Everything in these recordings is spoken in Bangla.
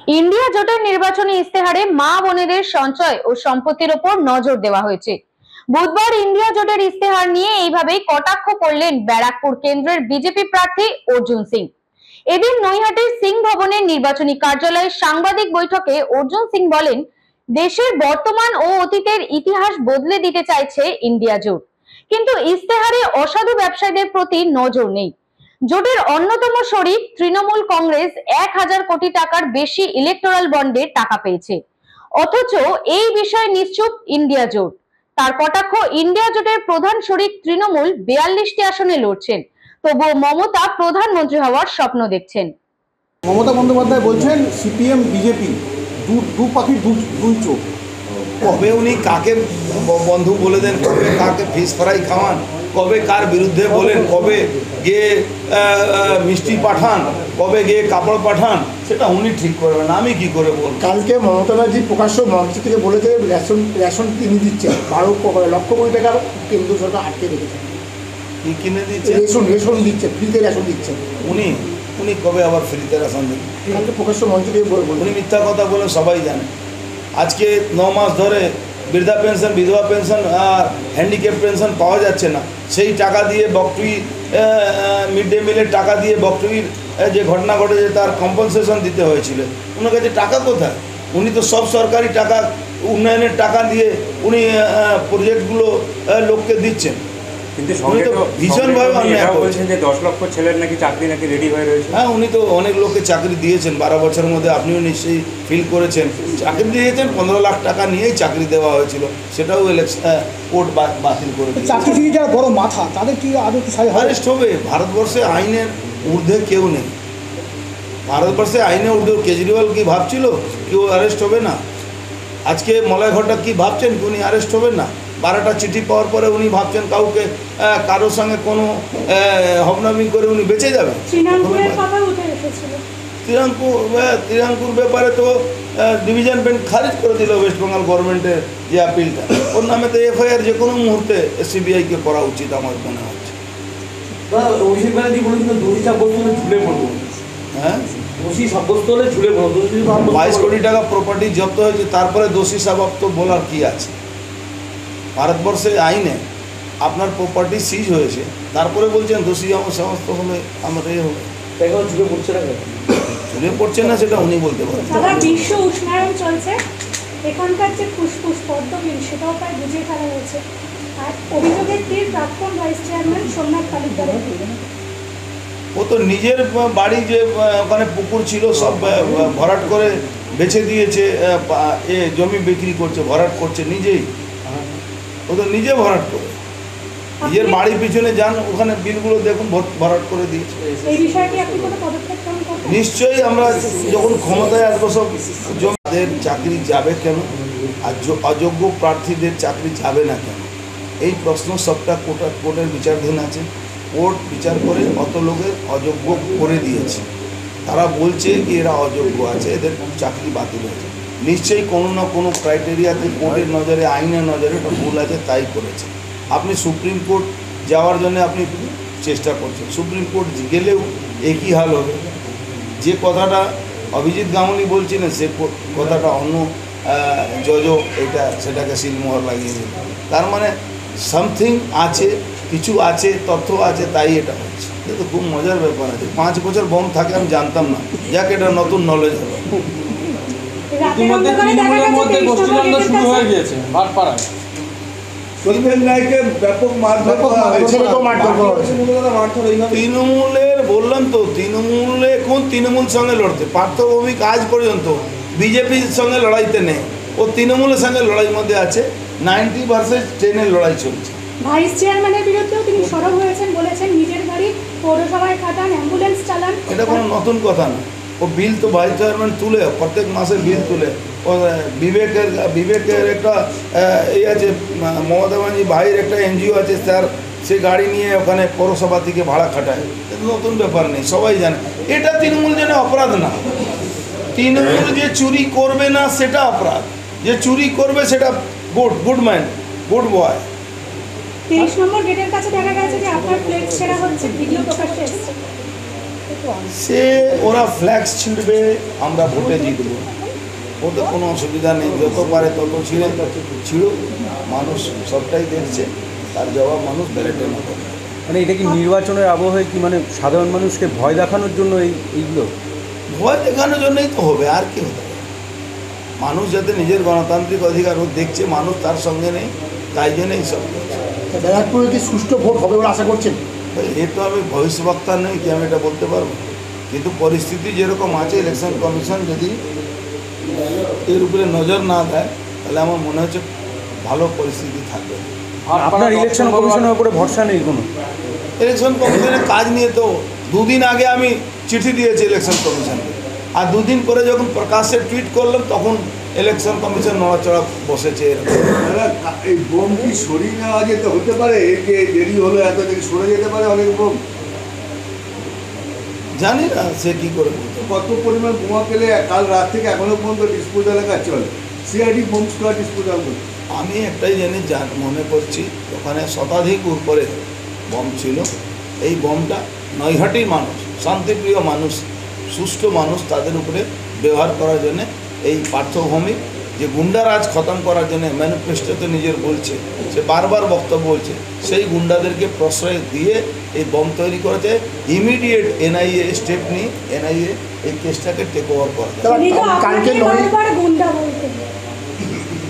ইন্ডিয়া জোটের নির্বাচনী ইস্তেহারে মা বোনেদের সঞ্চয় ও সম্পত্তির উপর নজর দেওয়া হয়েছে। বুধবার ইন্ডিয়া জোটের ইস্তেহার নিয়ে এইভাবেই কটাক্ষ করলেন ব্যারাকপুর কেন্দ্রের বিজেপি প্রার্থী অর্জুন সিং। এদিন নৈহাটির সিং ভবনের নির্বাচনী কার্যালয়ে সাংবাদিক বৈঠকে অর্জুন সিং বলেন, দেশের বর্তমান ও অতীতের ইতিহাস বদলে দিতে চাইছে ইন্ডিয়া জোট, কিন্তু ইস্তেহারে অসাধু ব্যবসায়ীদের প্রতি নজর নেই। জোটের অন্যতম শরিক তৃণমূল কংগ্রেস 1000 কোটি টাকার বেশি ইলেকটোরাল বন্ডে টাকা পেয়েছে, অথচ এই বিষয়ে নিশ্চুপ ইন্ডিয়া জোট। তার কটাক্ষ, ইন্ডিয়া জোটের প্রধান শরিক তৃণমূল 42টি আসনে লড়ছেন, তবুও মমতা প্রধানমন্ত্রী হওয়ার স্বপ্ন দেখছেন। মমতা বন্দ্যোপাধ্যায় বলছেন সিপিএম বিজেপি দু পাখির দুই চোখ। কবে উনি কাকে বন্ধু বলে দেন, কবে কাকে ফিশ ফ্রাই খাওয়ান, কবে কার বিরুদ্ধে বলেন, কবে গিয়ে মিষ্টি পাঠান, কবে গিয়ে কাপড় পাঠান, সেটা উনি ঠিক করবেন, আমি কি করে বলব। কালকে মমতা ব্যানার্জি প্রকাশ্য মঞ্চ থেকে বলেছে রেশন কিনে দিচ্ছে 12 লক্ষ কোটি টাকা কেন্দ্র সরকার আটকে রেখেছে। কি কিনে দিচ্ছে? রেশন দিচ্ছে, ফ্রিতে রেশন দিচ্ছে। উনি কবে আবার ফ্রিতে রেশন দিন? কালকে প্রকাশ্য মঞ্চ থেকে উনি মিথ্যা কথা বলেন, সবাই জানে। আজকে 9 মাস ধরে বৃদ্ধা পেনশন, বিধবা পেনশন আর হ্যান্ডিক্যাপ পেনশন পাওয়া যাচ্ছে না। সেই টাকা দিয়ে বকটুই মিড ডে মিলের টাকা দিয়ে বকটুইর যে ঘটনা ঘটেছে তার কম্পনসেশন দিতে হয়েছিল। ওনার কাছে টাকা কোথায়? উনি তো সব সরকারি টাকা, উন্নয়নের টাকা দিয়ে উনি প্রজেক্টগুলো লোককে দিচ্ছেন, কিন্তু ভীষণভাবে অন্যায় বলছেন যে 10 লক্ষ ছেলের নাকি চাকরি নাকি রেডি হয়ে রয়েছে। হ্যাঁ, উনি তো অনেক লোককে চাকরি দিয়েছেন 12 বছরের মধ্যে, আপনিও নিশ্চয়ই ফিল করেছেন। চাকরি দিয়েছেন, 15 লাখ টাকা নিয়েই চাকরি দেওয়া হয়েছিল, সেটাও কোর্ট বাতিল করে দিয়েছে। চাকরিজীবী যারা বড় মাথা, তাদের কি আদৌ অ্যারেস্ট হবে? ভারতবর্ষে আইনের ঊর্ধ্বে কেউ নেই। ভারতবর্ষে আইনের ঊর্ধ্বে কেজরিওয়াল কি ভাবছিল কেউ অ্যারেস্ট হবে না? আজকে মলয় ঘটক কি ভাবছেন উনি অ্যারেস্ট হবেন না? 12টা চিঠি পাওয়ার পরে উনি ভাবছেন কাউকে কারোর সঙ্গে কোনো হবনামি করে উনি বেঁচে যাবেন? শ্রীরামপুর ব্যাপারে তো ডিভিশন বেঞ্চ খারিজ করে দিল ওয়েস্ট বেঙ্গল গভর্নমেন্টের যে আপিলটা। ওর নামে তো এফআইআর যে কোনো মুহূর্তে সিবিআইকে করা উচিত আমার মনে হচ্ছে। অভিষেক ব্যানার্জি বলেছিল দোষী সাব্যস্ত হলে ঝুলে পড়বো। হ্যাঁ, দোষী সাব্যস্ত হলে ঝুলে পড়বো। 22 কোটি টাকা প্রপার্টি জব্দ হয়েছে, তারপরে দোষী সাব্যস্ত বলার কি আছে? ভারতবর্ষের আইনে আপনার প্রপার্টি সিজ হয়েছে, তারপরে বলছেন দোষী সাব্যস্ত হলে আমরা হবে। ঝুলে পড়ছে না, ঝুলে পড়ছে না সেটা উনি বলতে পারেন। বিশ্ব উষ্ণায়ন চলছে, এখানকার যে ফুসফুস পদ্মবিল সেটাও প্রায় বুঝিয়ে ফেলা হয়েছে। আর অভিযোগের তীর প্রাক্তন ভাইস চেয়ারম্যান সোমনাথ তালুকদারের। ও তো নিজের বাড়ি যে ওখানে পুকুর ছিল সব ভরাট করে বেচে দিয়েছে, জমি বিক্রি করছে, ভরাট করছে নিজেই। ও তো নিজে ভরাট করে নিজের বাড়ির পিছনে যান, ওখানে বিলগুলো দেখুন ভরাট করে দিয়েছে। নিশ্চয়ই আমরা যখন ক্ষমতায় আসবো সব জমিদের চাকরি যাবে কেন, আর অযোগ্য প্রার্থীদের চাকরি যাবে না কেন, এই প্রশ্ন সবটা কোর্টের বিচারাধীন আছে। কোর্ট বিচার করে অত লোকের অযোগ্য করে দিয়েছে। তারা বলছে কি এরা অযোগ্য আছে, এদের চাকরি বাতিল হয়েছে। নিশ্চয়ই কোনো না কোনো ক্রাইটেরিয়াতে কোর্টের নজরে, আইনের নজরে একটা ভুল আছে, তাই করেছে। আপনি সুপ্রিম কোর্ট যাওয়ার জন্য আপনি চেষ্টা করছেন, সুপ্রিম কোর্ট গেলেও একই হাল হবে। যে কথাটা অভিজিৎ গাঙ্গুলি বলছিলেন সে কথাটা অন্য জজ সেটাকে সিলমোহর লাগিয়ে দিল। তার মানে সামথিং আছে, কিছু আছে, তথ্য আছে, তাই এটা হচ্ছে। এটা তো খুব মজার ব্যাপার আছে। 5 বছর বম থাকে আমি জানতাম না, যাক এটা নতুন নলেজ হলো। ইতিমধ্যে তৃণমূলের মধ্যে গোষ্ঠীদ্বন্দ্ব শুরু হয়ে গিয়েছে ভাটপাড়ায়। তৃণমূলের বললাম তো, তৃণমূলে কোন তৃণমূল সঙ্গে লড়তে? পার্থ ভৌমিক আজ পর্যন্ত বিজেপির সঙ্গে লড়াইতে নেই, ও তৃণমূলের সঙ্গে লড়াইয়ের মধ্যে আছে। 90 ভার্সেস 10 লড়াই চলছে। ভাইস চেয়ারম্যানের বিরুদ্ধেও তিনি সরব হয়েছেন, বলেছেন নিজের গাড়ি পৌরসভায় খাটান, অ্যাম্বুলেন্স চালান। এটা কোনো নতুন কথা না। ও বিল তো ভাইস চেয়ারম্যান তুলে, প্রত্যেক মাসে বিল তুলে। ও বিবেকের একটা এই আছে, মমতা ব্যানার্জি ভাইয়ের একটা এনজিও আছে, স্যার সে গাড়ি নিয়ে ওখানে পৌরসভা থেকে ভাড়া খাটায়। এটা নতুন ব্যাপার নেই, সবাই জানে। এটা তৃণমূল যেন অপরাধ না। তৃণমূল যে চুরি করবে না সেটা অপরাধ, যে চুরি করবে সেটা গুড ম্যান, গুড বয়। 23 নম্বর গেটের কাছে দেখা গেছে যে আপনার প্লেট ছেঁড়া হচ্ছে, ভিডিও প্রকাশ্যে এসেছে। সে ওরা ফ্ল্যাক্স ছিঁড়বে, আমরা ভোটে জিতবো, ওতে কোনো অসুবিধা নেই। যত পারে তত ছিঁড়ুক, মানুষ সবটাই দেখছে, তার জবাব মানুষ ব্যালেটে না করে। মানে এটা কি নির্বাচনের আবহে কি মানে সাধারণ মানুষকে ভয় দেখানোর জন্য এইগুলো? ভয় দেখানোর জন্যই তো হবে, আর কি হতে পারে। মানুষ যাতে নিজের গণতান্ত্রিক অধিকার ও দেখছে, মানুষ তার সঙ্গে নেই, তাই জন্য এইসব করছে। ব্যারাকপুরে কি সুষ্ঠু ভোট হবে বলে আশা করছেন? এ তো আমি ভবিষ্যৎবক্তা নই কি আমি এটা বলতে পারবো, কিন্তু পরিস্থিতি যেরকম আছে, ইলেকশন কমিশন যদি এর উপরে নজর না দেয় তাহলে আমার মনে হচ্ছে ভালো পরিস্থিতি থাকবে। আপনার ইলেকশন কমিশনের উপরে ভরসা নেই কোনো? ইলেকশন কমিশনের কাজ নিয়ে তো দুদিন আগে আমি চিঠি দিয়েছি ইলেকশন কমিশনকে, আর দুদিন পরে যখন প্রকাশ্যে টুইট করলাম তখন ইলেকশন কমিশন নড়াচড়া বসেছে। এই বোম কি সরিয়ে নেওয়া যেতে হতে পারে? যে দেরি হলো এত দেরি সরে যেতে পারে অনেক বোম? জানি না সে কি করে বলতে। কত পরিমাণ বোমা পেলে কাল রাত থেকে এখনো পর্যন্ত ডিসপোজালের কাজ চলে, সিআইডি বোম স্কোয়াড ডিসপোজাল করছে। আমি একটাই জিনিস মনে করছি, ওখানে শতাধিক উপরে বম ছিল। এই বমটা নৈহাটির মানুষ, শান্তিপ্রিয় মানুষ, সুষ্ঠু মানুষ, তাদের উপরে ব্যবহার করার জন্যে এই পার্থভূমি যে গুন্ডারাজ খতম করার জন্য ম্যানিফেস্টোতে নিজের বলছে, সে বারবার বক্তব্য বলছে, সেই গুন্ডাদেরকে প্রশ্রয় দিয়ে এই বম তৈরি করেছে। ইমিডিয়েট এনআইএ স্টেপ নিয়ে এনআইএ এই কেসটাকে টেক ওভার করে।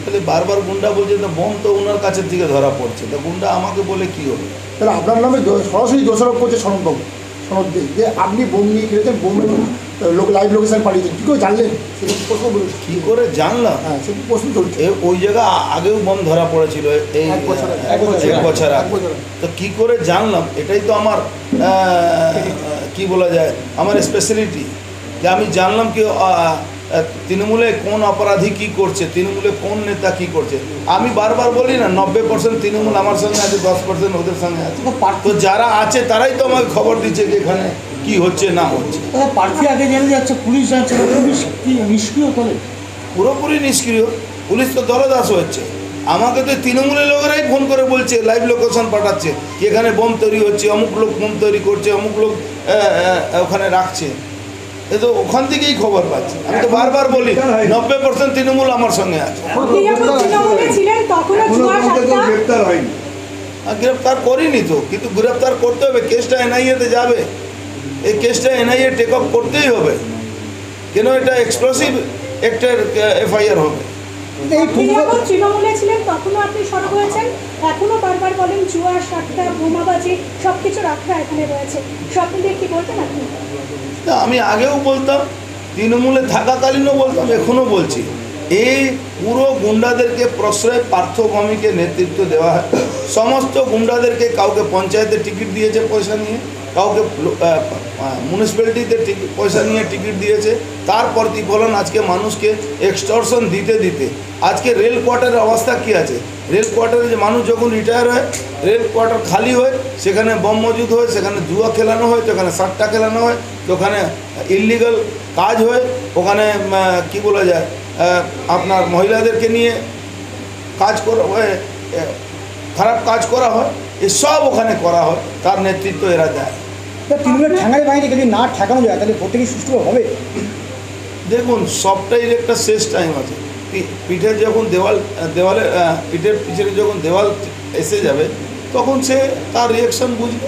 তাহলে বারবার গুন্ডা বলছে, তো বম তো ওনার কাছের থেকে ধরা পড়ছে, তো গুন্ডা আমাকে বলে কি হবে? তাহলে আপনার নামে সরাসরি দোষারোপ করছে সনদবাবু, সনদ দিয়ে যে আপনি বোম নিয়ে খেলেছেন, বোমের লাইভ লোকেশন পাঠিয়েছেন, কী করে জানলেন? সেটা প্রশ্ন বলুন। কী করে জানলাম? হ্যাঁ, সেটা প্রশ্ন চলছে। ওই জায়গা আগেও বম ধরা পড়েছিল এই এক বছর আগে। তো কী করে জানলাম? এটাই তো আমার কি বলা যায়, আমার স্পেশালিটি, যে আমি জানলাম কি তৃণমূলে কোন অপরাধী কি করছে, তৃণমূলে কোন নেতা কি করছে। আমি বারবার বলি না, 90% তৃণমূল আমার সঙ্গে আছে, 10% ওদের সঙ্গে আছে। তো যারা আছে তারাই তো আমাকে খবর দিচ্ছে যে এখানে কি হচ্ছে না হচ্ছে। প্রার্থী আগে জেনে যাচ্ছে, পুলিশ যাচ্ছে, পুলিশ কি নিষ্ক্রিয় করে? পুরোপুরি নিষ্ক্রিয়। পুলিশ তো দলদাস হচ্ছে। আমাকে তো তৃণমূলের লোকেরাই ফোন করে বলছে, লাইভ লোকেশন পাঠাচ্ছে কি এখানে বোম তৈরি হচ্ছে, অমুক লোক বোম তৈরি করছে, অমুক লোক ওখানে রাখছে। এ তো ওখান থেকেই খবর পাচ্ছি। আমি তো বারবার বলি 90% তৃণমূল আমার সঙ্গে আছে। গ্রেপ্তার করিনি তো, কিন্তু গ্রেপ্তার করতে হবে। কেসটা এনআইএতে যাবে, এই কেসটা এনআইএ টেক আপ করতেই হবে, কেন এটা এক্সপ্লোসিভ অ্যাক্টের এফআইআর হবে। তৃণমূলে ছিলেন তখনও আপনি সরব হয়েছেন, এখনো বারবার বলেন জুয়া, সাট্টা, বোমাবাজি সবকিছুর আখড়া এখানে রয়েছে, সব মিলিয়ে কি বলতেন আপনি? না, আমি আগেও বলতাম, তৃণমূলে থাকাকালীনও বলতাম, এখনও বলছি, এই পুরো গুন্ডাদেরকে প্রশ্রয় পার্থভূমিকে নেতৃত্ব দেওয়া হয়। সমস্ত গুন্ডাদেরকে কাউকে পঞ্চায়েতে টিকিট দিয়েছে পয়সা নিয়ে, কাউকে মিউনিসিপ্যালিটিতে পয়সা নিয়ে টিকিট দিয়েছে। তার প্রতিফলন আজকে মানুষকে এক্সটর্শন দিতে দিতে আজকে রেল কোয়ার্টারের অবস্থা কী আছে। রেল কোয়ার্টারে যে মানুষ যখন রিটায়ার হয়, রেল কোয়ার্টার খালি হয়, সেখানে বম মজুদ হয়, সেখানে জুয়া খেলানো হয়, তো ওখানে সাট্টা খেলানো হয়, তো ওখানে ইললিগাল কাজ হয়, ওখানে কি বলা যায় আপনার মহিলাদেরকে নিয়ে কাজ করা হয়, খারাপ কাজ করা হয়, এসব ওখানে করা হয়। তার নেতৃত্ব এরা দেয়। তৃণমূলের ঠ্যাঙাই বাহিনী যদি না ঠেকানো যায় তাহলে ভোট থেকে সুষ্ঠু হবে? দেখুন, সবটাই একটা শেষ টাইম আছে। পিঠের যখন দেওয়ালে পিঠের পিছনে যখন দেওয়াল এসে যাবে তখন সে তার রিয়াকশন বুঝবে।